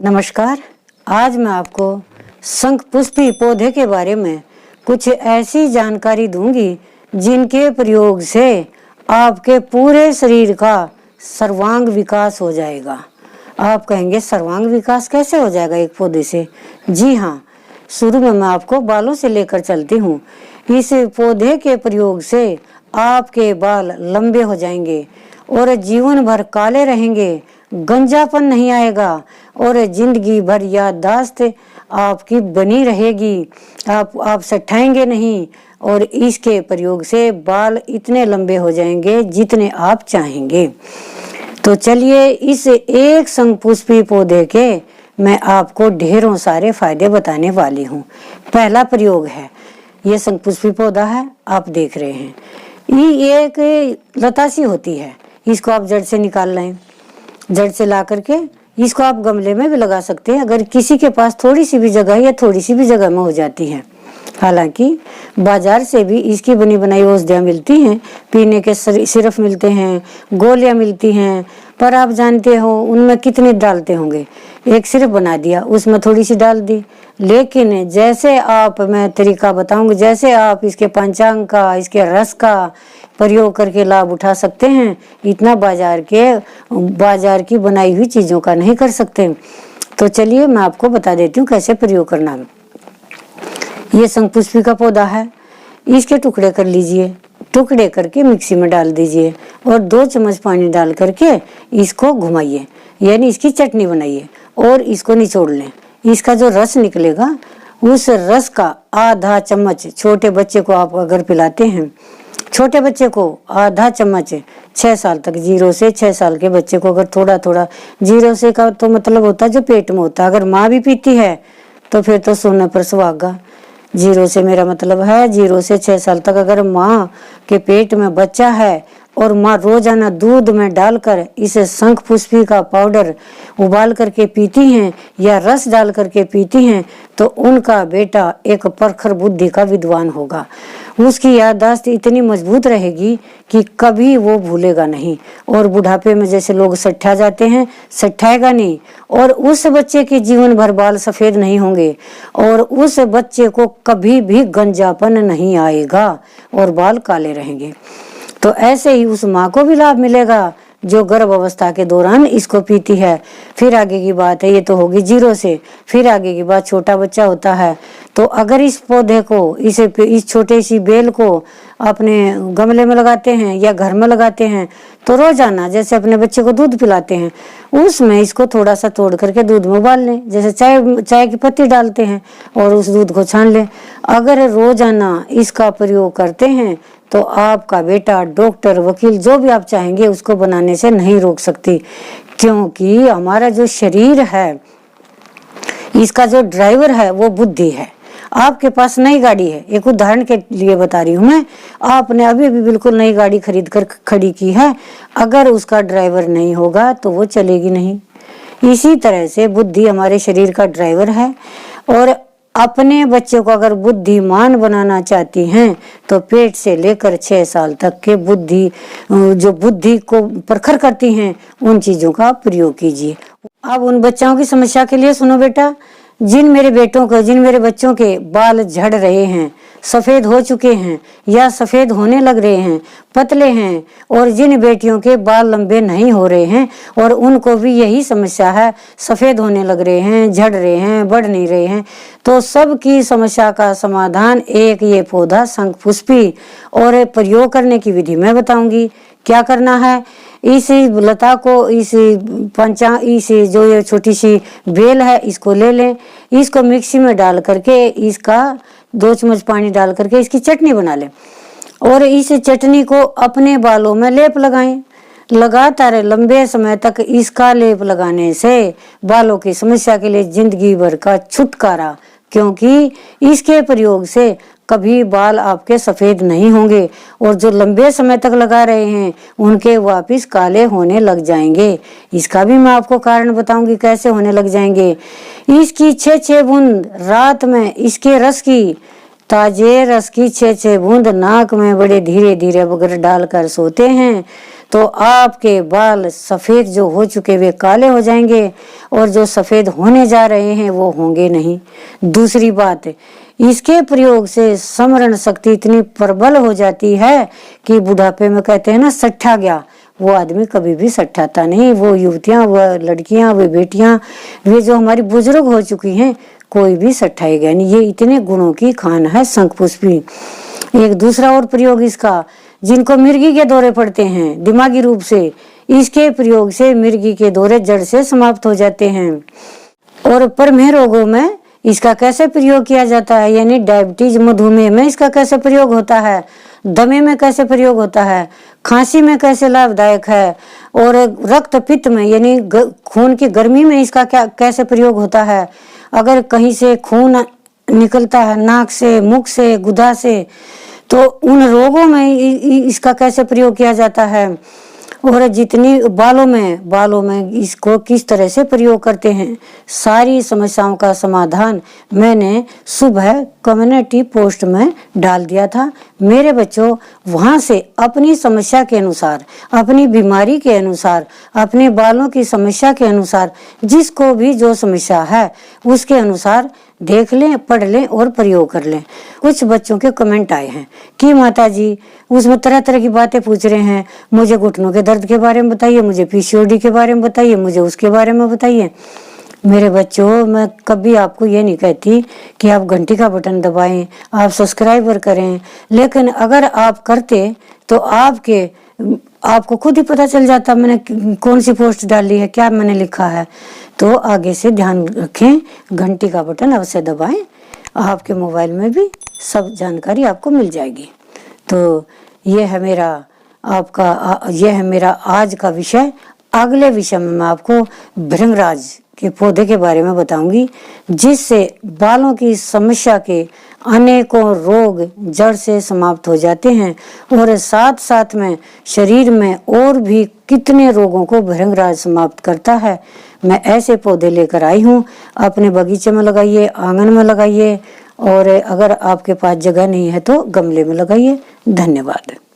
नमस्कार। आज मैं आपको शंखपुष्पी पौधे के बारे में कुछ ऐसी जानकारी दूंगी जिनके प्रयोग से आपके पूरे शरीर का सर्वांग विकास हो जाएगा। आप कहेंगे सर्वांग विकास कैसे हो जाएगा एक पौधे से? जी हाँ, शुरू में मैं आपको बालों से लेकर चलती हूँ। इस पौधे के प्रयोग से आपके बाल लंबे हो जाएंगे और जीवन भर काले रहेंगे, गंजापन नहीं आएगा और जिंदगी भर याददाश्त आपकी बनी रहेगी। आप सठाएंगे नहीं और इसके प्रयोग से बाल इतने लंबे हो जाएंगे जितने आप चाहेंगे। तो चलिए इस एक शंखपुष्पी पौधे के मैं आपको ढेरों सारे फायदे बताने वाली हूँ। पहला प्रयोग है, ये शंखपुष्पी पौधा है, आप देख रहे हैं, ये एक लता सी होती है। इसको आप जड़ से निकाल लें, जड़ से ला करके इसको आप गमले में भी लगा सकते हैं अगर किसी के पास थोड़ी सी भी जगह या थोड़ी सी भी जगह में हो जाती है। हालांकि बाजार से भी इसकी बनी बनाई औषधियाँ मिलती हैं, पीने के सिरप मिलते हैं, गोलियां मिलती हैं, पर आप जानते हो उनमें कितने डालते होंगे। एक सिरप बना दिया, उसमें थोड़ी सी डाल दी, लेकिन जैसे आप, मैं तरीका बताऊंगी, जैसे आप इसके पंचांग का, इसके रस का प्रयोग करके लाभ उठा सकते हैं, इतना बाजार की बनाई हुई चीज़ों का नहीं कर सकते। तो चलिए मैं आपको बता देती हूँ कैसे प्रयोग करना है। ये शंखपुष्पी का पौधा है, इसके टुकड़े कर लीजिए, टुकड़े करके मिक्सी में डाल दीजिए और 2 चम्मच पानी डाल करके इसको घुमाइए, यानी इसकी चटनी बनाइए और इसको निचोड़ लें। इसका जो रस निकलेगा उस रस का आधा चम्मच छोटे बच्चे को आप अगर पिलाते हैं, छोटे बच्चे को आधा चम्मच 6 साल तक, 0 से 6 साल के बच्चे को अगर थोड़ा थोड़ा, 0 से का तो मतलब होता है जो पेट में होता है, अगर माँ भी पीती है तो फिर तो सोने पर सुहागा। 0 से मेरा मतलब है 0 से 6 साल तक अगर माँ के पेट में बच्चा है और माँ रोजाना दूध में डालकर इसे शंखपुष्पी का पाउडर उबाल करके पीती हैं या रस डाल करके पीती हैं तो उनका बेटा एक प्रखर बुद्धि का विद्वान होगा। उसकी याददाश्त इतनी मजबूत रहेगी कि कभी वो भूलेगा नहीं और बुढ़ापे में जैसे लोग सट्ठा जाते हैं, सट्ठाएगा नहीं और उस बच्चे के जीवन भर बाल सफेद नहीं होंगे और उस बच्चे को कभी भी गंजापन नहीं आएगा और बाल काले रहेंगे। तो ऐसे ही उस माँ को भी लाभ मिलेगा जो गर्भ अवस्था के दौरान इसको पीती है। फिर आगे की बात है, ये तो होगी 0 से, फिर आगे की बात छोटा बच्चा होता है तो अगर इस पौधे को, इस छोटे सी बेल को अपने गमले में लगाते हैं या घर में लगाते हैं तो रोजाना जैसे अपने बच्चे को दूध पिलाते हैं उसमें इसको थोड़ा सा तोड़ करके दूध में उबाल लें, जैसे चाय की पत्ती डालते हैं और उस दूध को छान लें। अगर रोजाना इसका प्रयोग करते हैं तो आपका बेटा डॉक्टर, वकील, जो भी आप चाहेंगे उसको बनाने से नहीं रोक सकती, क्योंकि हमारा जो शरीर है, इसका जो ड्राइवर है वो बुद्धि है। आपके पास नई गाड़ी है, एक उदाहरण के लिए बता रही हूँ मैं, आपने अभी बिल्कुल नई गाड़ी खरीद कर खड़ी की है, अगर उसका ड्राइवर नहीं होगा तो वो चलेगी नहीं। इसी तरह से बुद्धि हमारे शरीर का ड्राइवर है और अपने बच्चे को अगर बुद्धिमान बनाना चाहती हैं तो पेट से लेकर 6 साल तक के जो बुद्धि को प्रखर करती हैं उन चीजों का प्रयोग कीजिए। अब उन बच्चों की समस्या के लिए सुनो बेटा, जिन मेरे बच्चों के बाल झड़ रहे हैं, सफेद हो चुके हैं या सफेद होने लग रहे हैं, पतले हैं, और जिन बेटियों के बाल लंबे नहीं हो रहे हैं और उनको भी यही समस्या है, सफेद होने लग रहे हैं, झड़ रहे हैं, बढ़ नहीं रहे हैं, तो सबकी समस्या का समाधान एक ये पौधा शंखपुष्पी, और प्रयोग करने की विधि मैं बताऊंगी। क्या करना है, इस लता को, इस जो ये छोटी सी बेल है इसको ले लें, इसको मिक्सी में डाल करके इसका 2 चम्मच पानी डाल करके इसकी चटनी बना लें और इस चटनी को अपने बालों में लेप लगाएं। लगातार लंबे समय तक इसका लेप लगाने से बालों की समस्या के लिए जिंदगी भर का छुटकारा, क्योंकि इसके प्रयोग से कभी बाल आपके सफेद नहीं होंगे और जो लंबे समय तक लगा रहे हैं उनके वापस काले होने लग जाएंगे। इसका भी मैं आपको कारण बताऊंगी कैसे होने लग जाएंगे। इसकी 6-6 बूंद रात में इसके रस की, ताजे रस की 6-6 बूंद नाक में बड़े धीरे धीरे वगैरह डालकर सोते हैं तो आपके बाल सफेद जो हो चुके वे काले हो जाएंगे और जो सफेद होने जा रहे हैं वो होंगे नहीं। दूसरी बात, इसके प्रयोग से स्मरण शक्ति इतनी प्रबल हो जाती है कि बुढ़ापे में कहते हैं ना सट्ठा गया, वो आदमी कभी भी सट्ठाता नहीं। वो युवतियां, वह लड़कियां, वे बेटियां, वे जो हमारी बुजुर्ग हो चुकी हैं, कोई भी सट्ठाएगा नहीं। ये इतने गुणों की खान है शंखपुष्पी। एक दूसरा और प्रयोग इसका, जिनको मिर्गी के दौरे पड़ते हैं दिमागी रूप से, इसके प्रयोग से मिर्गी के दौरे जड़ से समाप्त हो जाते हैं। और प्रमेह रोगों में इसका कैसे प्रयोग किया जाता है, यानी डायबिटीज, मधुमेह में इसका कैसे प्रयोग होता है, दमे में कैसे प्रयोग होता है, खांसी में कैसे लाभदायक है, और रक्त पित्त में यानी खून की गर्मी में इसका क्या कैसे प्रयोग होता है। अगर कहीं से खून निकलता है नाक से, मुख से, गुदा से, तो उन रोगों में इसका कैसे प्रयोग किया जाता है। और जितनी बालों में इसको किस तरह से प्रयोग करते हैं, सारी समस्याओं का समाधान मैंने सुबह कम्युनिटी पोस्ट में डाल दिया था। मेरे बच्चों वहां से अपनी समस्या के अनुसार, अपनी बीमारी के अनुसार, अपने बालों की समस्या के अनुसार, जिसको भी जो समस्या है उसके अनुसार देख लें, पढ़ लें और प्रयोग कर लें। कुछ बच्चों के कमेंट आए हैं कि माता जी उसमें तरह तरह की बातें पूछ रहे हैं, मुझे घुटनों के दर्द के बारे में बताइए, मुझे पीसीओडी के बारे में बताइए, मुझे उसके बारे में बताइए। मेरे बच्चों, मैं कभी आपको ये नहीं कहती कि आप घंटी का बटन दबाएं, आप सब्सक्राइबर करें, लेकिन अगर आप करते तो आपको खुद ही पता चल जाता मैंने कौन सी पोस्ट डाली है, क्या मैंने लिखा है। तो आगे से ध्यान रखें, घंटी का बटन अवश्य दबाएं, आपके मोबाइल में भी सब जानकारी आपको मिल जाएगी। तो ये है मेरा आज का विषय। अगले विषय में मैं आपको भृंगराज के पौधे के बारे में बताऊंगी, जिससे बालों की समस्या के अनेकों रोग जड़ से समाप्त हो जाते हैं और साथ साथ में शरीर में और भी कितने रोगों को भृंगराज समाप्त करता है। मैं ऐसे पौधे लेकर आई हूँ, अपने बगीचे में लगाइए, आंगन में लगाइए, और अगर आपके पास जगह नहीं है तो गमले में लगाइए। धन्यवाद।